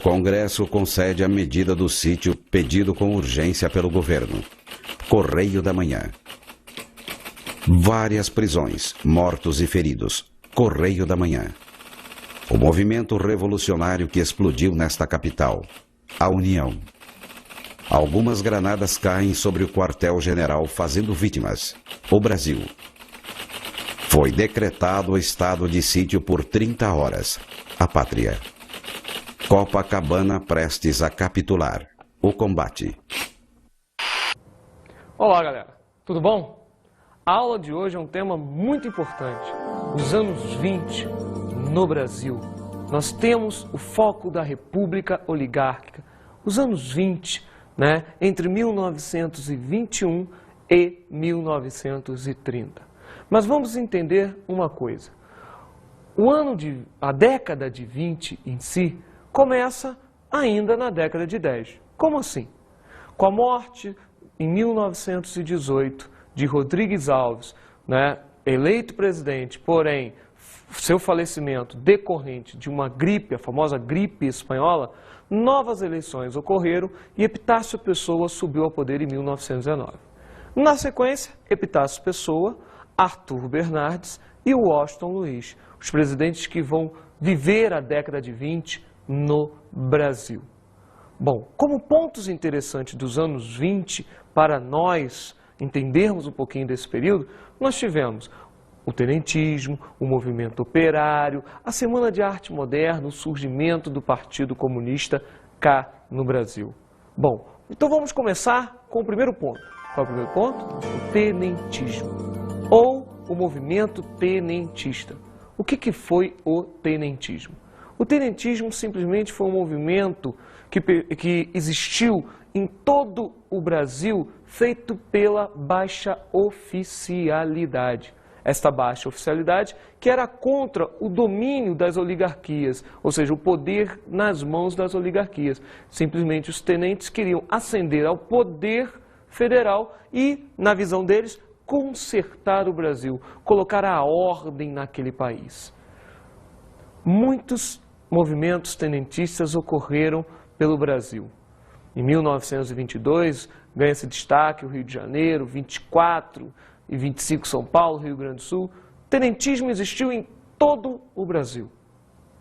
Congresso concede a medida do sítio pedido com urgência pelo governo. Correio da Manhã. Várias prisões, mortos e feridos. Correio da Manhã. O movimento revolucionário que explodiu nesta capital. A União. Algumas granadas caem sobre o quartel-general fazendo vítimas. O Brasil. Foi decretado o estado de sítio por 30 horas. A Pátria. Copacabana prestes a capitular. O combate. Olá, galera. Tudo bom? A aula de hoje é um tema muito importante. Os anos 20 no Brasil. Nós temos o foco da República Oligárquica. Os anos 20, entre 1921 e 1930. Mas vamos entender uma coisa. A década de 20 em si começa ainda na década de 10. Como assim? Com a morte, em 1918, de Rodrigues Alves, eleito presidente, porém, seu falecimento decorrente de uma gripe, a famosa gripe espanhola, novas eleições ocorreram e Epitácio Pessoa subiu ao poder em 1919. Na sequência, Epitácio Pessoa, Arthur Bernardes e Washington Luiz, os presidentes que vão viver a década de 20 no Brasil. Bom, como pontos interessantes dos anos 20, para nós entendermos um pouquinho desse período, nós tivemos o tenentismo, o movimento operário, a Semana de Arte Moderna, o surgimento do Partido Comunista cá no Brasil. Bom, então vamos começar com o primeiro ponto. Qual é o primeiro ponto? O tenentismo, ou o movimento tenentista. O que foi o tenentismo? O tenentismo simplesmente foi um movimento que existiu em todo o Brasil, feito pela baixa oficialidade. Esta baixa oficialidade que era contra o domínio das oligarquias, ou seja, o poder nas mãos das oligarquias. Simplesmente os tenentes queriam ascender ao poder federal e, na visão deles, consertar o Brasil, colocar a ordem naquele país. Muitos movimentos tenentistas ocorreram pelo Brasil. Em 1922, ganha-se destaque o Rio de Janeiro, 24 e 25 São Paulo, Rio Grande do Sul. Tenentismo existiu em todo o Brasil,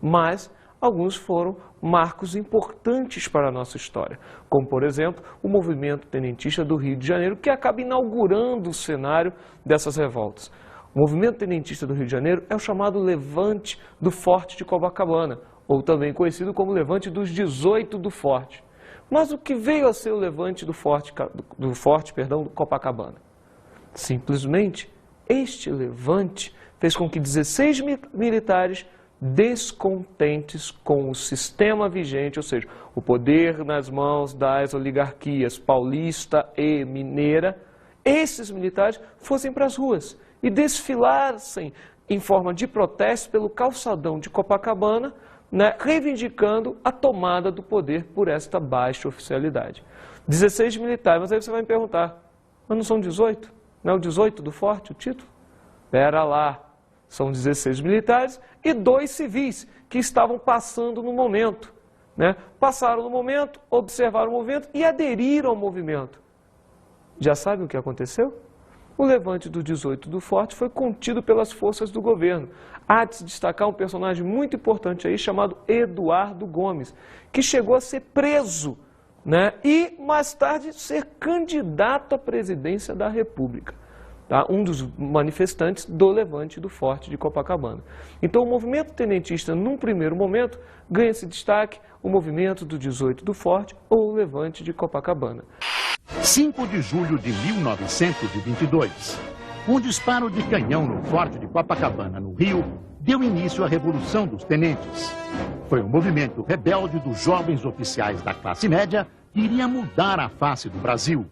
mas alguns foram marcos importantes para a nossa história, como, por exemplo, o movimento tenentista do Rio de Janeiro, que acaba inaugurando o cenário dessas revoltas. O movimento tenentista do Rio de Janeiro é o chamado Levante do Forte de Copacabana, ou também conhecido como Levante dos 18 do Forte. Mas o que veio a ser o Levante do Forte do Copacabana? Simplesmente, este levante fez com que 16 militares descontentes com o sistema vigente, ou seja, o poder nas mãos das oligarquias paulista e mineira, esses militares fossem para as ruas e desfilassem em forma de protesto pelo calçadão de Copacabana, reivindicando a tomada do poder por esta baixa oficialidade. 16 militares, mas aí você vai me perguntar, mas não são 18? Não é o 18 do Forte o título? Pera lá, são 16 militares e 2 civis que estavam passando no momento. Passaram no momento, observaram o movimento e aderiram ao movimento. Já sabe o que aconteceu? O levante do 18 do Forte foi contido pelas forças do governo. Há de se destacar um personagem muito importante aí chamado Eduardo Gomes, que chegou a ser preso, e mais tarde ser candidato à presidência da República. Um dos manifestantes do levante do Forte de Copacabana. Então o movimento tenentista, num primeiro momento, ganha esse destaque, o movimento do 18 do Forte ou o levante de Copacabana. 5 de julho de 1922. Um disparo de canhão no Forte de Copacabana, no Rio, deu início à Revolução dos Tenentes. Foi um movimento rebelde dos jovens oficiais da classe média que iria mudar a face do Brasil.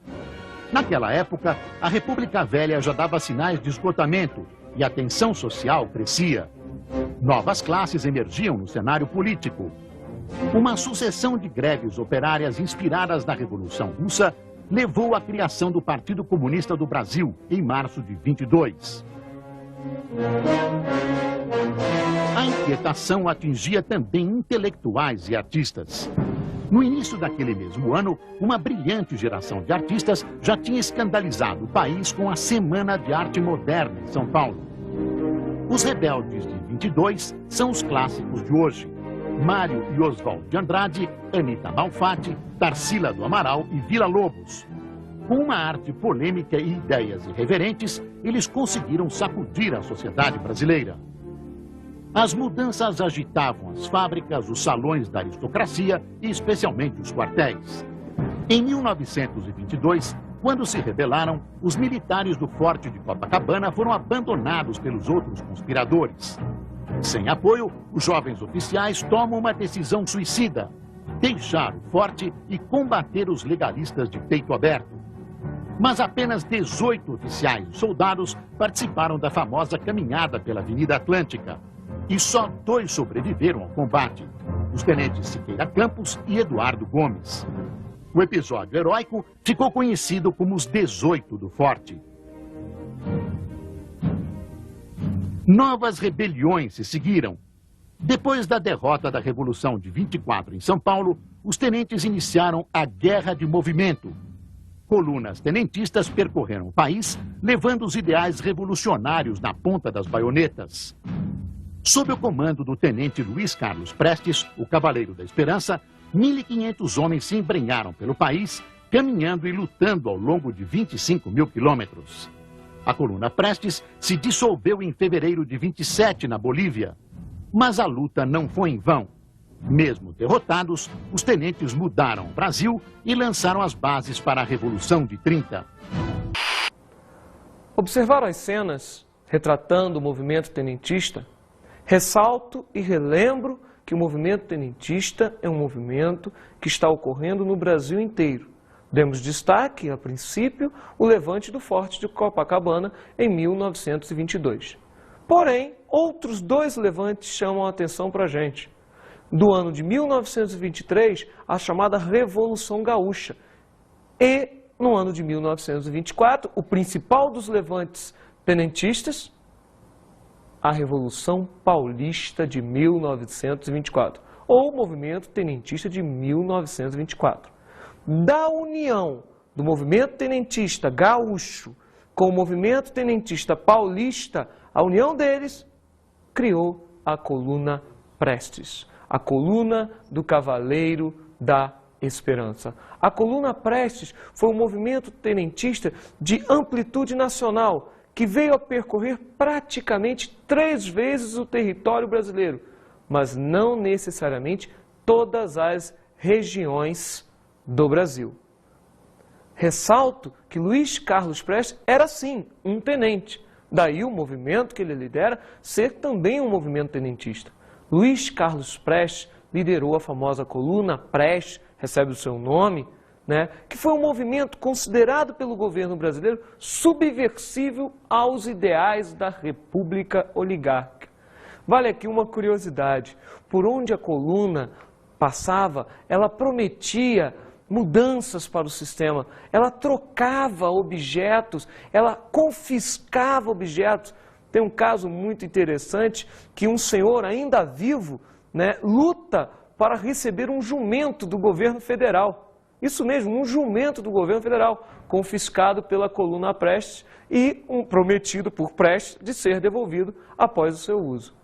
Naquela época, a República Velha já dava sinais de esgotamento e a tensão social crescia. Novas classes emergiam no cenário político. Uma sucessão de greves operárias inspiradas na Revolução Russa levou à criação do Partido Comunista do Brasil, em março de 22. A inquietação atingia também intelectuais e artistas. No início daquele mesmo ano, uma brilhante geração de artistas já tinha escandalizado o país com a Semana de Arte Moderna em São Paulo. Os rebeldes de 22 são os clássicos de hoje. Mário e Oswald de Andrade, Anita Malfatti, Tarsila do Amaral e Villa-Lobos. Com uma arte polêmica e ideias irreverentes, eles conseguiram sacudir a sociedade brasileira. As mudanças agitavam as fábricas, os salões da aristocracia e especialmente os quartéis. Em 1922, quando se rebelaram, os militares do Forte de Copacabana foram abandonados pelos outros conspiradores. Sem apoio, os jovens oficiais tomam uma decisão suicida: deixar o forte e combater os legalistas de peito aberto. Mas apenas 18 oficiais e soldados participaram da famosa caminhada pela Avenida Atlântica. E só 2 sobreviveram ao combate: os tenentes Siqueira Campos e Eduardo Gomes. O episódio heróico ficou conhecido como os 18 do Forte. Novas rebeliões se seguiram. Depois da derrota da Revolução de 24 em São Paulo, os tenentes iniciaram a Guerra de Movimento. Colunas tenentistas percorreram o país, levando os ideais revolucionários na ponta das baionetas. Sob o comando do tenente Luiz Carlos Prestes, o Cavaleiro da Esperança, 1.500 homens se embrenharam pelo país, caminhando e lutando ao longo de 25 mil quilômetros. A coluna Prestes se dissolveu em fevereiro de 27 na Bolívia. Mas a luta não foi em vão. Mesmo derrotados, os tenentes mudaram o Brasil e lançaram as bases para a Revolução de 30. Observaram as cenas retratando o movimento tenentista? Ressalto e relembro que o movimento tenentista é um movimento que está ocorrendo no Brasil inteiro. Demos destaque, a princípio, o levante do Forte de Copacabana em 1922. Porém, outros 2 levantes chamam a atenção para a gente. Do ano de 1923, a chamada Revolução Gaúcha. E, no ano de 1924, o principal dos levantes tenentistas, a Revolução Paulista de 1924, ou o Movimento Tenentista de 1924. Da união do movimento tenentista gaúcho com o movimento tenentista paulista, a união deles criou a coluna Prestes, a coluna do Cavaleiro da Esperança. A coluna Prestes foi um movimento tenentista de amplitude nacional que veio a percorrer praticamente 3 vezes o território brasileiro, mas não necessariamente todas as regiões do Brasil. Ressalto que Luiz Carlos Prestes era, sim, um tenente. Daí o movimento que ele lidera ser também um movimento tenentista. Luiz Carlos Prestes liderou a famosa coluna Prestes, recebe o seu nome, que foi um movimento considerado pelo governo brasileiro subversivo aos ideais da República Oligárquica. Vale aqui uma curiosidade: por onde a coluna passava, ela prometia mudanças para o sistema, ela trocava objetos, ela confiscava objetos. Tem um caso muito interessante que um senhor ainda vivo, luta para receber um jumento do governo federal. Isso mesmo, um jumento do governo federal, confiscado pela coluna Prestes e prometido por Prestes de ser devolvido após o seu uso.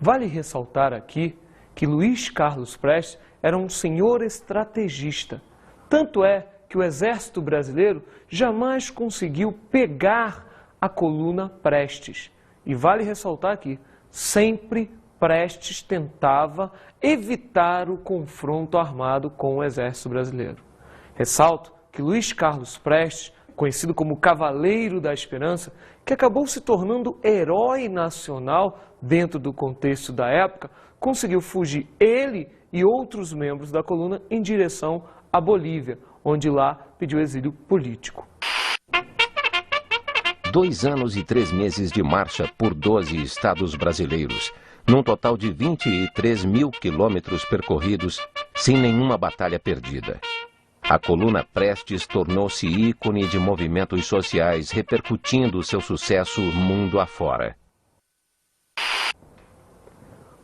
Vale ressaltar aqui que Luiz Carlos Prestes era um senhor estrategista. Tanto é que o Exército Brasileiro jamais conseguiu pegar a coluna Prestes. E vale ressaltar aqui, sempre Prestes tentava evitar o confronto armado com o Exército Brasileiro. Ressalto que Luiz Carlos Prestes, conhecido como Cavaleiro da Esperança, que acabou se tornando herói nacional dentro do contexto da época, conseguiu fugir ele e outros membros da coluna em direção à Bolívia, onde lá pediu exílio político. 2 anos e 3 meses de marcha por 12 estados brasileiros, num total de 23 mil quilômetros percorridos, sem nenhuma batalha perdida. A coluna Prestes tornou-se ícone de movimentos sociais, repercutindo seu sucesso mundo afora.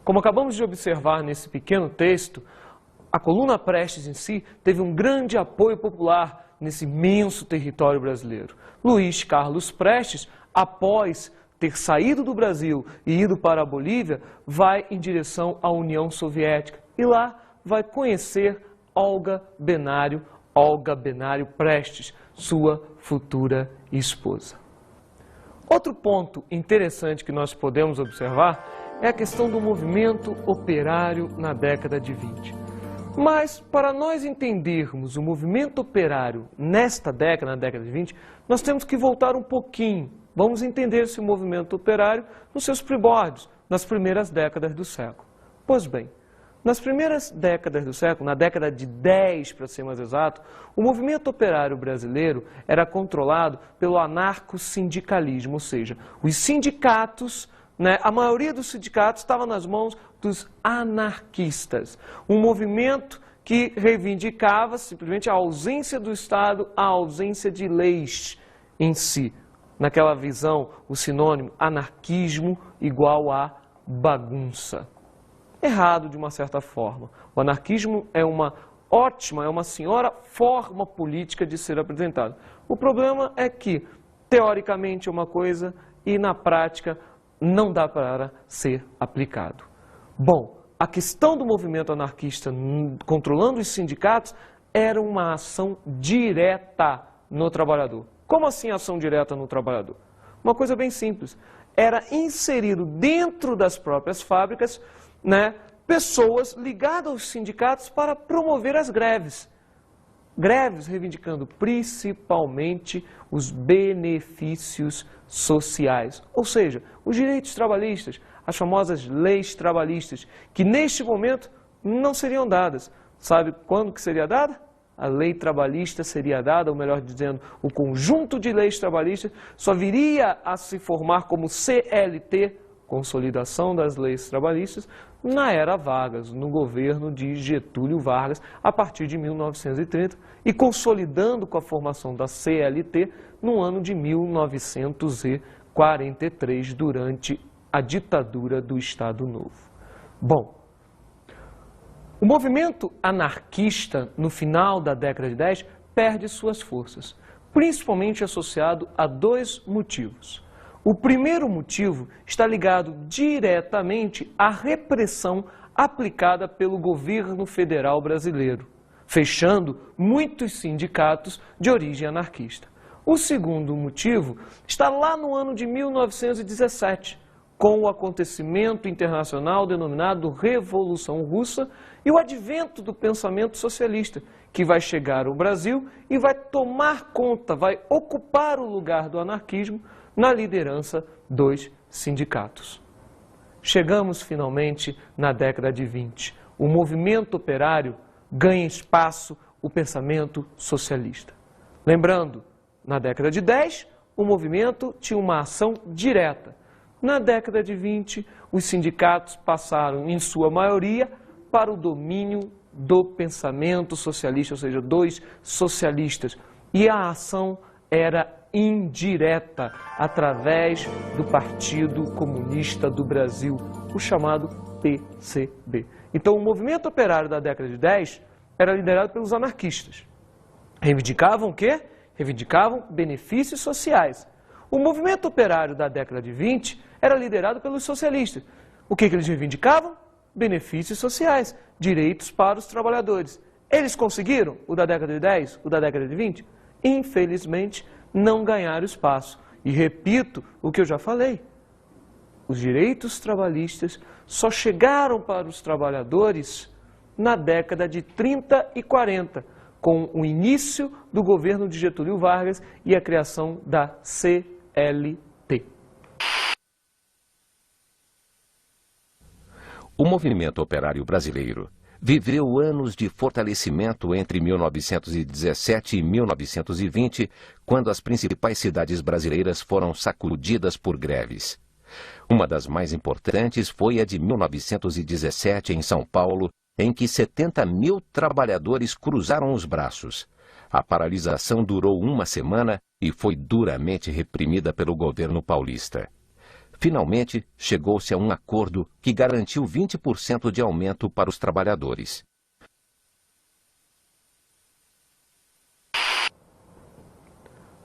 Como acabamos de observar nesse pequeno texto, a coluna Prestes em si teve um grande apoio popular nesse imenso território brasileiro. Luiz Carlos Prestes, após ter saído do Brasil e ido para a Bolívia, vai em direção à União Soviética e lá vai conhecer Olga Benário Prestes, sua futura esposa. Outro ponto interessante que nós podemos observar é a questão do movimento operário na década de 20. Mas, para nós entendermos o movimento operário nesta década, na década de 20, nós temos que voltar um pouquinho. Vamos entender esse movimento operário nos seus primórdios, nas primeiras décadas do século. Pois bem, nas primeiras décadas do século, na década de 10, para ser mais exato, o movimento operário brasileiro era controlado pelo anarco-sindicalismo, ou seja, os sindicatos, a maioria dos sindicatos estava nas mãos dos anarquistas. Um movimento que reivindicava simplesmente a ausência do Estado, a ausência de leis em si. Naquela visão, o sinônimo anarquismo igual a bagunça. Errado de uma certa forma. O anarquismo é uma senhora forma política de ser apresentado. O problema é que, teoricamente, é uma coisa e na prática não dá para ser aplicado. Bom, a questão do movimento anarquista controlando os sindicatos era uma ação direta no trabalhador. Como assim ação direta no trabalhador? Uma coisa bem simples. Era inserido dentro das próprias fábricas, pessoas ligadas aos sindicatos para promover as greves. Greves reivindicando principalmente os benefícios sociais, ou seja, os direitos trabalhistas, as famosas leis trabalhistas, que neste momento não seriam dadas. Sabe quando que seria dada? A lei trabalhista seria dada, ou melhor dizendo, o conjunto de leis trabalhistas só viria a se formar como CLT, Consolidação das Leis Trabalhistas, na era Vargas, no governo de Getúlio Vargas, a partir de 1930, e consolidando com a formação da CLT no ano de 1943, durante a ditadura do Estado Novo. Bom, o movimento anarquista, no final da década de 10, perde suas forças, principalmente associado a dois motivos. O primeiro motivo está ligado diretamente à repressão aplicada pelo governo federal brasileiro, fechando muitos sindicatos de origem anarquista. O segundo motivo está lá no ano de 1917, com o acontecimento internacional denominado Revolução Russa e o advento do pensamento socialista, que vai chegar ao Brasil e vai tomar conta, vai ocupar o lugar do anarquismo na liderança dos sindicatos. Chegamos finalmente na década de 20. O movimento operário ganha espaço, o pensamento socialista. Lembrando, na década de 10, o movimento tinha uma ação direta. Na década de 20, os sindicatos passaram, em sua maioria, para o domínio do pensamento socialista, ou seja, dos socialistas. E a ação era indireta, através do Partido Comunista do Brasil, o chamado PCB. Então, o movimento operário da década de 10 era liderado pelos anarquistas. Reivindicavam o quê? Reivindicavam benefícios sociais. O movimento operário da década de 20 era liderado pelos socialistas. O que eles reivindicavam? Benefícios sociais, direitos para os trabalhadores. Eles conseguiram o da década de 10, o da década de 20? Infelizmente, não ganharam espaço. E repito o que eu já falei. Os direitos trabalhistas só chegaram para os trabalhadores na década de 30 e 40, com o início do governo de Getúlio Vargas e a criação da CLT. O movimento operário brasileiro viveu anos de fortalecimento entre 1917 e 1920, quando as principais cidades brasileiras foram sacudidas por greves. Uma das mais importantes foi a de 1917, em São Paulo, em que 70 mil trabalhadores cruzaram os braços. A paralisação durou uma semana e foi duramente reprimida pelo governo paulista. finalmente chegou-se a um acordo que garantiu 20% de aumento para os trabalhadores.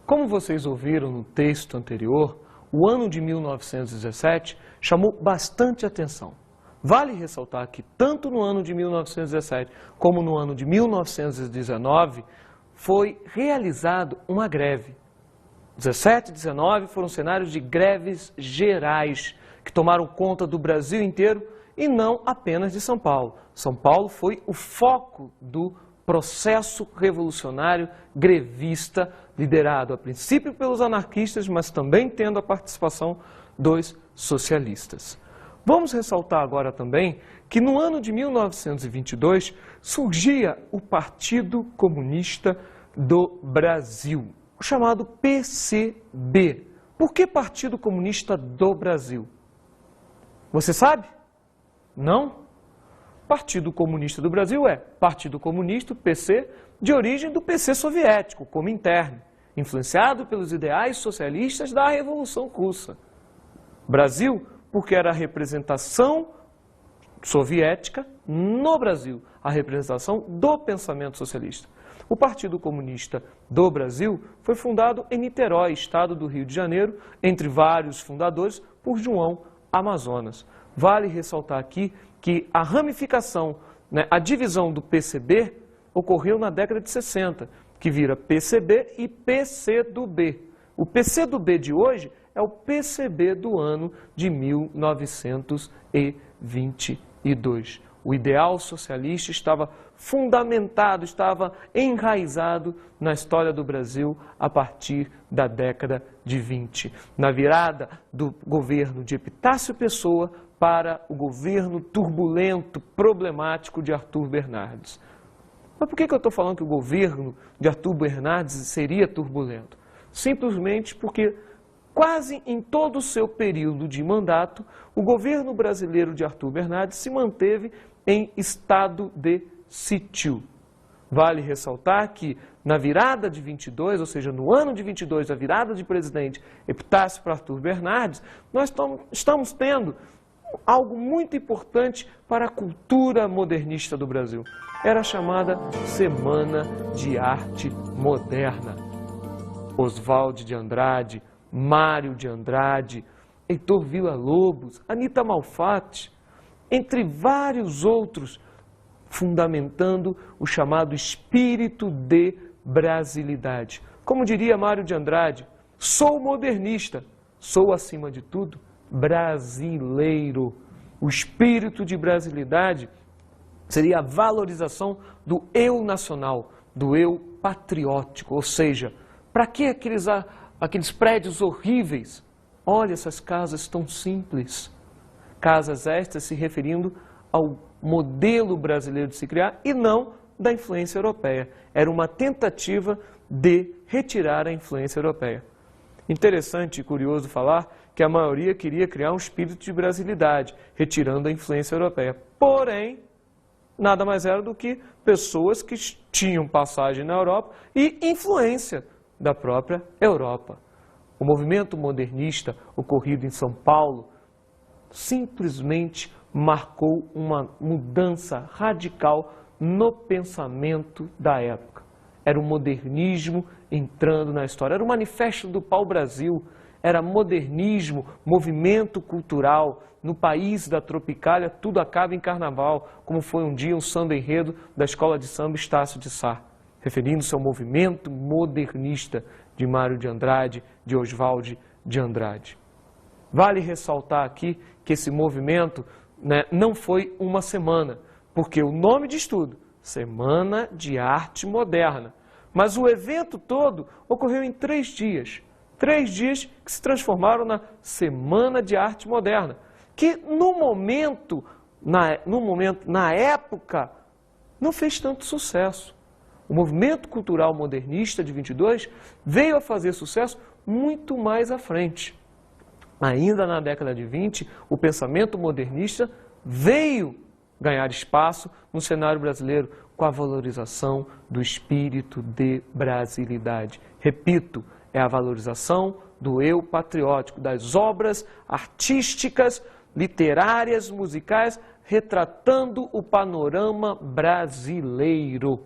Como vocês ouviram no texto anterior, o ano de 1917 chamou bastante atenção. Vale ressaltar que tanto no ano de 1917 como no ano de 1919 foi realizada uma greve. 17 e 19 foram cenários de greves gerais que tomaram conta do Brasil inteiro e não apenas de São Paulo. São Paulo foi o foco do processo revolucionário grevista, liderado a princípio pelos anarquistas, mas também tendo a participação dos socialistas. Vamos ressaltar agora também que no ano de 1922 surgia o Partido Comunista do Brasil, o chamado PCB. Por que Partido Comunista do Brasil? Você sabe? Não? Partido Comunista do Brasil é Partido Comunista, PC, de origem do PC soviético, Comintern, influenciado pelos ideais socialistas da Revolução Russa. Brasil, porque era a representação soviética no Brasil, a representação do pensamento socialista. O Partido Comunista do Brasil foi fundado em Niterói, estado do Rio de Janeiro, entre vários fundadores, por João Amazonas. Vale ressaltar aqui que a ramificação, a divisão do PCB ocorreu na década de 60, que vira PCB e PCdoB. O PCdoB de hoje é o PCB do ano de 1922. O ideal socialista estava fundamentado, estava enraizado na história do Brasil a partir da década de 20. Na virada do governo de Epitácio Pessoa para o governo turbulento, problemático de Arthur Bernardes. Mas por que eu estou falando que o governo de Arthur Bernardes seria turbulento? Simplesmente porque quase em todo o seu período de mandato, o governo brasileiro de Arthur Bernardes se manteve em estado de sítio. Vale ressaltar que na virada de 22, ou seja, no ano de 22, a virada de presidente Epitácio para Arthur Bernardes, nós estamos tendo algo muito importante para a cultura modernista do Brasil. Era a chamada Semana de Arte Moderna. Oswald de Andrade, Mário de Andrade, Heitor Villa-Lobos, Anita Malfatti, entre vários outros, fundamentando o chamado espírito de brasilidade. Como diria Mário de Andrade, sou modernista, sou, acima de tudo, brasileiro. O espírito de brasilidade seria a valorização do eu nacional, do eu patriótico, ou seja, para que aqueles prédios horríveis? Olha essas casas tão simples. Casas estas se referindo ao modelo brasileiro de se criar e não da influência europeia. Era uma tentativa de retirar a influência europeia. Interessante e curioso falar que a maioria queria criar um espírito de brasilidade, retirando a influência europeia. Porém, nada mais era do que pessoas que tinham passagem na Europa e influência da própria Europa. O movimento modernista ocorrido em São Paulo simplesmente marcou uma mudança radical no pensamento da época. Era o modernismo entrando na história. Era o manifesto do pau-brasil. Era modernismo, movimento cultural. No país da Tropicália, tudo acaba em carnaval, como foi um dia um samba-enredo da Escola de Samba Estácio de Sá, referindo-se ao movimento modernista de Mário de Andrade, de Oswald de Andrade. Vale ressaltar aqui que esse movimento não foi uma semana, porque o nome diz tudo, Semana de Arte Moderna. Mas o evento todo ocorreu em 3 dias. 3 dias que se transformaram na Semana de Arte Moderna, que na época, não fez tanto sucesso. O movimento cultural modernista de 22 veio a fazer sucesso muito mais à frente. Ainda na década de 20, o pensamento modernista veio ganhar espaço no cenário brasileiro com a valorização do espírito de brasilidade. Repito, é a valorização do eu patriótico, das obras artísticas, literárias, musicais, retratando o panorama brasileiro.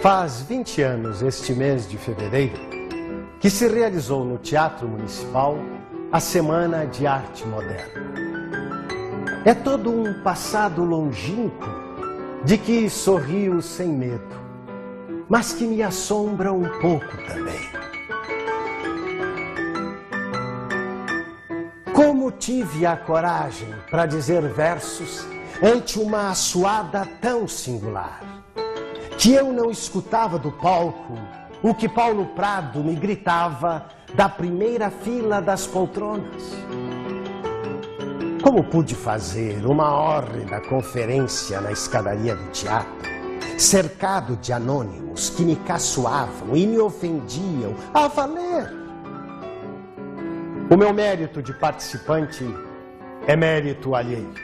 Faz 20 anos, este mês de fevereiro, que se realizou no Teatro Municipal a Semana de Arte Moderna. É todo um passado longínquo de que sorrio sem medo, mas que me assombra um pouco também. Como tive a coragem para dizer versos ante uma assoada tão singular, que eu não escutava do palco o que Paulo Prado me gritava da primeira fila das poltronas? Como pude fazer uma hórrida conferência na escadaria do teatro, cercado de anônimos que me caçoavam e me ofendiam a valer? O meu mérito de participante é mérito alheio.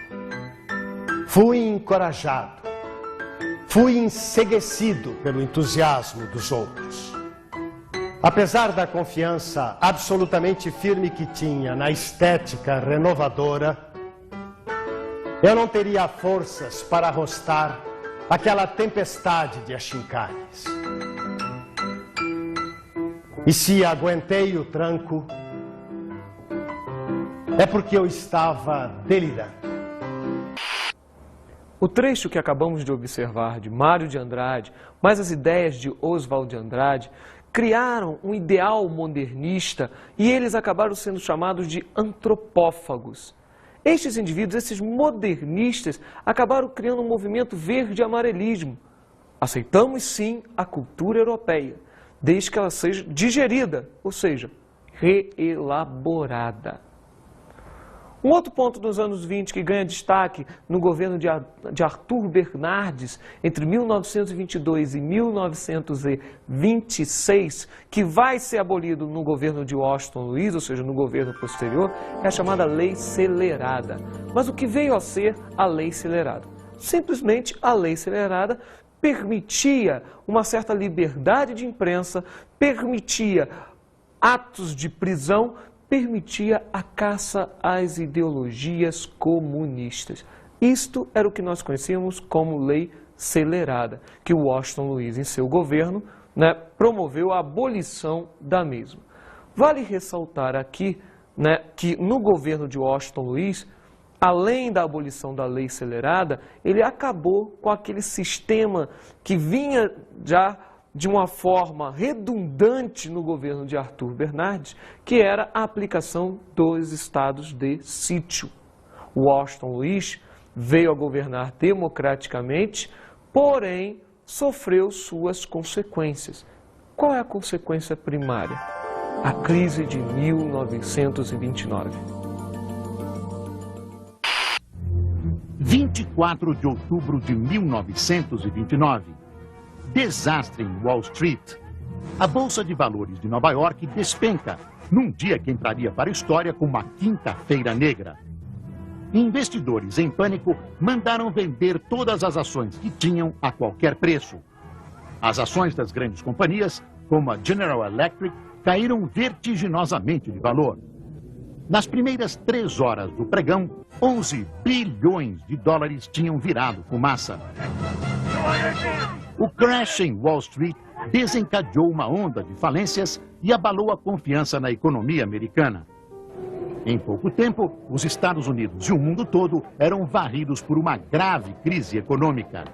Fui encorajado, fui enceguecido pelo entusiasmo dos outros. Apesar da confiança absolutamente firme que tinha na estética renovadora, eu não teria forças para arrostar aquela tempestade de achincares. E se aguentei o tranco, é porque eu estava delirando. O trecho que acabamos de observar de Mário de Andrade, mais as ideias de Oswald de Andrade, criaram um ideal modernista e eles acabaram sendo chamados de antropófagos. Estes indivíduos, esses modernistas, acabaram criando um movimento verde-amarelismo. Aceitamos sim a cultura europeia, desde que ela seja digerida, ou seja, reelaborada. Um outro ponto dos anos 20 que ganha destaque no governo de Arthur Bernardes, entre 1922 e 1926, que vai ser abolido no governo de Washington Luiz, ou seja, no governo posterior, é a chamada Lei Celerada. Mas o que veio a ser a Lei Celerada? Simplesmente a Lei Celerada permitia uma certa liberdade de imprensa, permitia atos de prisão, permitia a caça às ideologias comunistas. Isto era o que nós conhecíamos como Lei Celerada, que Washington Luiz, em seu governo, promoveu a abolição da mesma. Vale ressaltar aqui que no governo de Washington Luiz, além da abolição da Lei Celerada, ele acabou com aquele sistema que vinha já de uma forma redundante no governo de Arthur Bernardes, que era a aplicação dos estados de sítio. Washington Luiz veio a governar democraticamente, porém sofreu suas consequências. Qual é a consequência primária? A crise de 1929. 24 de outubro de 1929. Desastre em Wall Street. A Bolsa de Valores de Nova York despenca, num dia que entraria para a história como uma quinta-feira negra. Investidores em pânico mandaram vender todas as ações que tinham a qualquer preço. As ações das grandes companhias, como a General Electric, caíram vertiginosamente de valor. Nas primeiras 3 horas do pregão, 11 bilhões de dólares tinham virado fumaça. O crash em Wall Street desencadeou uma onda de falências e abalou a confiança na economia americana. Em pouco tempo, os Estados Unidos e o mundo todo eram varridos por uma grave crise econômica.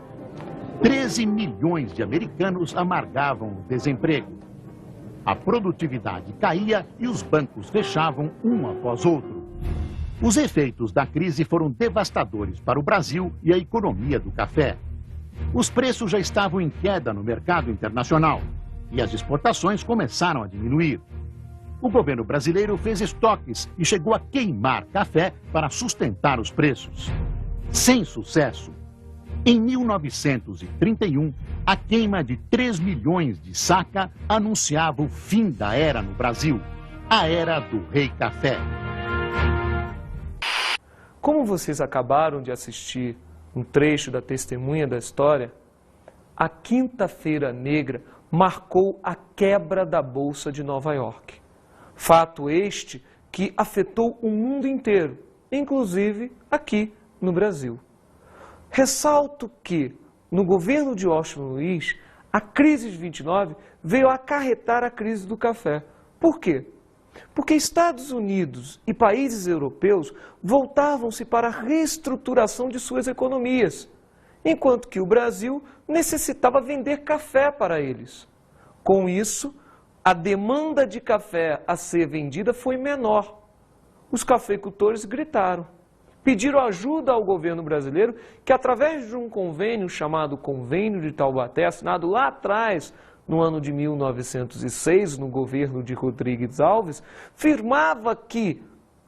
13 milhões de americanos amargavam o desemprego. A produtividade caía e os bancos fechavam um após outro. Os efeitos da crise foram devastadores para o Brasil e a economia do café. Os preços já estavam em queda no mercado internacional e as exportações começaram a diminuir. O governo brasileiro fez estoques e chegou a queimar café para sustentar os preços. Sem sucesso. Em 1931, a queima de 3 milhões de saca anunciava o fim da era no Brasil, a era do Rei Café. Como vocês acabaram de assistir um trecho da testemunha da história, a Quinta-feira Negra marcou a quebra da Bolsa de Nova York. Fato este que afetou o mundo inteiro, inclusive aqui no Brasil. Ressalto que, no governo de Washington Luiz, a crise de 29 veio acarretar a crise do café. Por quê? Porque Estados Unidos e países europeus voltavam-se para a reestruturação de suas economias, enquanto que o Brasil necessitava vender café para eles. Com isso, a demanda de café a ser vendida foi menor. Os cafeicultores gritaram, pediram ajuda ao governo brasileiro, que através de um convênio chamado Convênio de Taubaté, assinado lá atrás, no ano de 1906, no governo de Rodrigues Alves, firmava que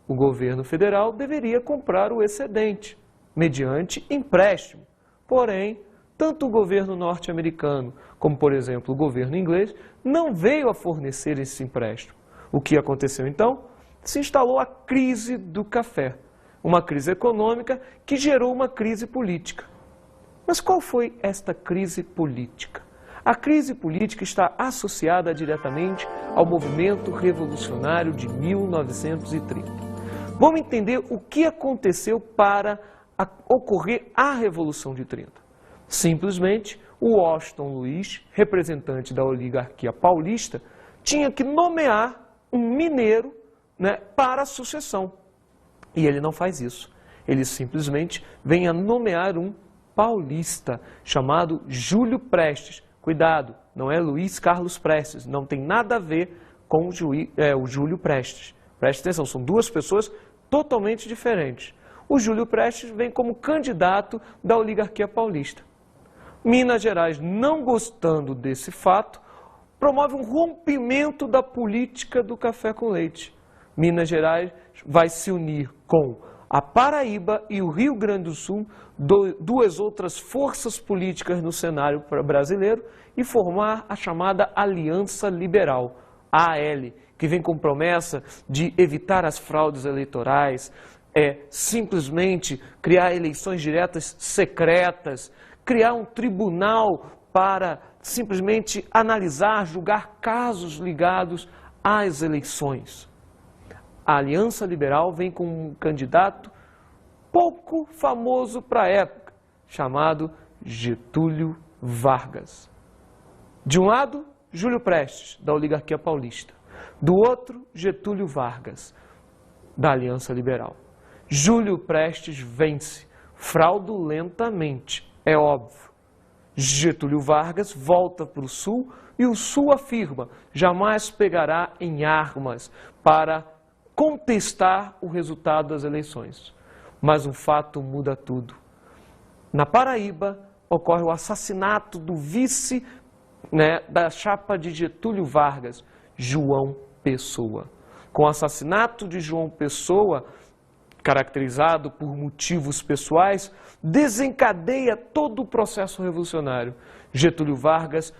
o governo federal deveria comprar o excedente, mediante empréstimo. Porém, tanto o governo norte-americano como, por exemplo, o governo inglês, não veio a fornecer esse empréstimo. O que aconteceu então? Se instalou a crise do café, uma crise econômica que gerou uma crise política. Mas qual foi esta crise política? A crise política está associada diretamente ao movimento revolucionário de 1930. Vamos entender o que aconteceu para ocorrer a Revolução de 30. Simplesmente, o Washington Luiz, representante da oligarquia paulista, tinha que nomear um mineiro, para a sucessão. E ele não faz isso. Ele simplesmente vem a nomear um paulista, chamado Júlio Prestes. Cuidado, não é Luiz Carlos Prestes, não tem nada a ver com o Júlio Prestes. Preste atenção, são duas pessoas totalmente diferentes. O Júlio Prestes vem como candidato da oligarquia paulista. Minas Gerais, não gostando desse fato, promove um rompimento da política do café com leite. Minas Gerais vai se unir com a Paraíba e o Rio Grande do Sul, duas outras forças políticas no cenário brasileiro, e formar a chamada Aliança Liberal, AL, que vem com promessa de evitar as fraudes eleitorais, simplesmente criar eleições diretas secretas, criar um tribunal para simplesmente analisar, julgar casos ligados às eleições. A Aliança Liberal vem com um candidato pouco famoso para a época, chamado Getúlio Vargas. De um lado, Júlio Prestes, da oligarquia paulista. Do outro, Getúlio Vargas, da Aliança Liberal. Júlio Prestes vence, fraudulentamente, é óbvio. Getúlio Vargas volta para o Sul e o Sul afirma, jamais pegará em armas para contestar o resultado das eleições. Mas um fato muda tudo. Na Paraíba, ocorre o assassinato do vice da chapa de Getúlio Vargas, João Pessoa. Com o assassinato de João Pessoa, caracterizado por motivos pessoais, desencadeia todo o processo revolucionário. Getúlio Vargas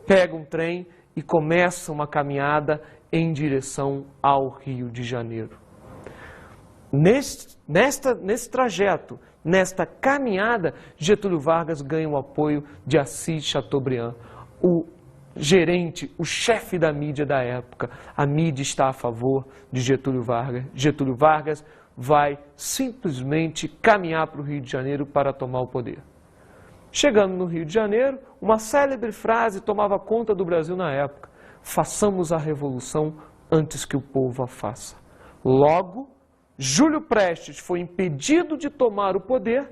pega um trem e começa uma caminhada em direção ao Rio de Janeiro. Nesse trajeto, nesta caminhada, Getúlio Vargas ganha o apoio de Assis Chateaubriand, o gerente, o chefe da mídia da época. A mídia está a favor de Getúlio Vargas. Getúlio Vargas vai simplesmente caminhar para o Rio de Janeiro para tomar o poder. Chegando no Rio de Janeiro, uma célebre frase tomava conta do Brasil na época: façamos a revolução antes que o povo a faça. Logo, Júlio Prestes foi impedido de tomar o poder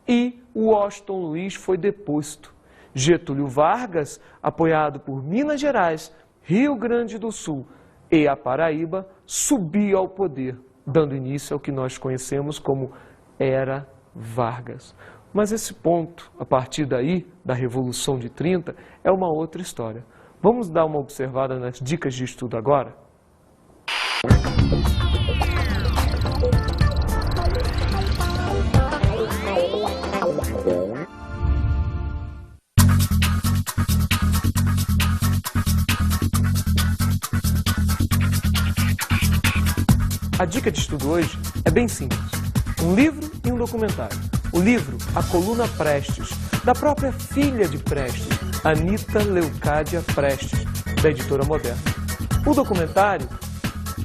e o Washington Luiz foi deposto. Getúlio Vargas, apoiado por Minas Gerais, Rio Grande do Sul e a Paraíba, subia ao poder, dando início ao que nós conhecemos como Era Vargas. Mas esse ponto, a partir daí, da Revolução de 30, é uma outra história. Vamos dar uma observada nas dicas de estudo agora? A dica de estudo hoje é bem simples. um livro e um documentário. O livro, A Coluna Prestes, da própria filha de Prestes, Anita Leucádia Prestes, da editora Moderna. O documentário,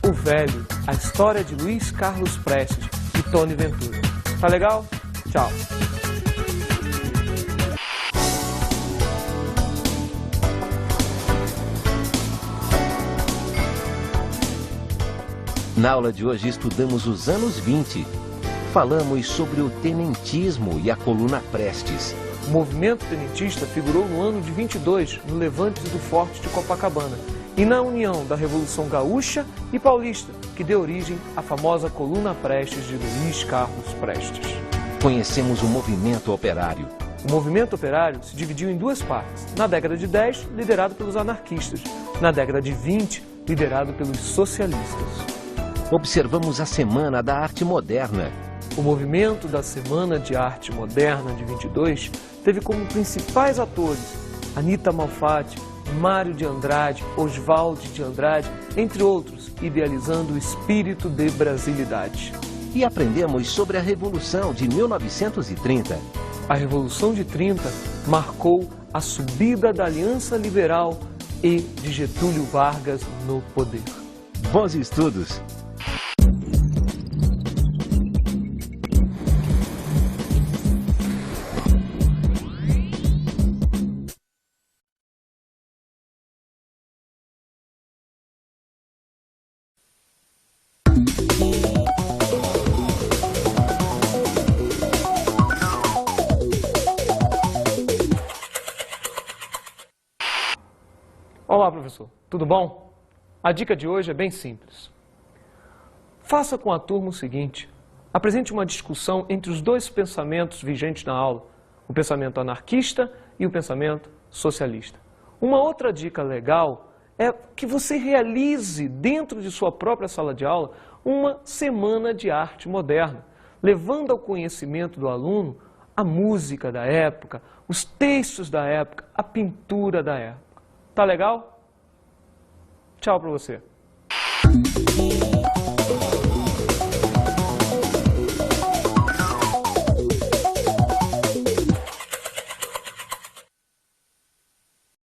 O Velho, a história de Luiz Carlos Prestes e Tony Ventura. Tá legal? Tchau! Na aula de hoje estudamos os anos 20. Falamos sobre o tenentismo e a coluna Prestes. O movimento tenentista figurou no ano de 22 no Levante do Forte de Copacabana e na união da Revolução Gaúcha e Paulista, que deu origem à famosa coluna Prestes de Luiz Carlos Prestes. Conhecemos o movimento operário. O movimento operário se dividiu em duas partes. Na década de 10, liderado pelos anarquistas. Na década de 20, liderado pelos socialistas. Observamos a Semana da Arte Moderna. O movimento da Semana de Arte Moderna de 22 teve como principais atores Anita Malfatti, Mário de Andrade, Oswald de Andrade, entre outros, idealizando o espírito de brasilidade. E aprendemos sobre a Revolução de 1930. A Revolução de 30 marcou a subida da Aliança Liberal e de Getúlio Vargas no poder. Bons estudos! Olá, professor. Tudo bom? A dica de hoje é bem simples. Faça com a turma o seguinte. Apresente uma discussão entre os dois pensamentos vigentes na aula, o pensamento anarquista e o pensamento socialista. Uma outra dica legal é que você realize dentro de sua própria sala de aula uma semana de arte moderna, levando ao conhecimento do aluno a música da época, os textos da época, a pintura da época. Tá legal? Tchau pra você.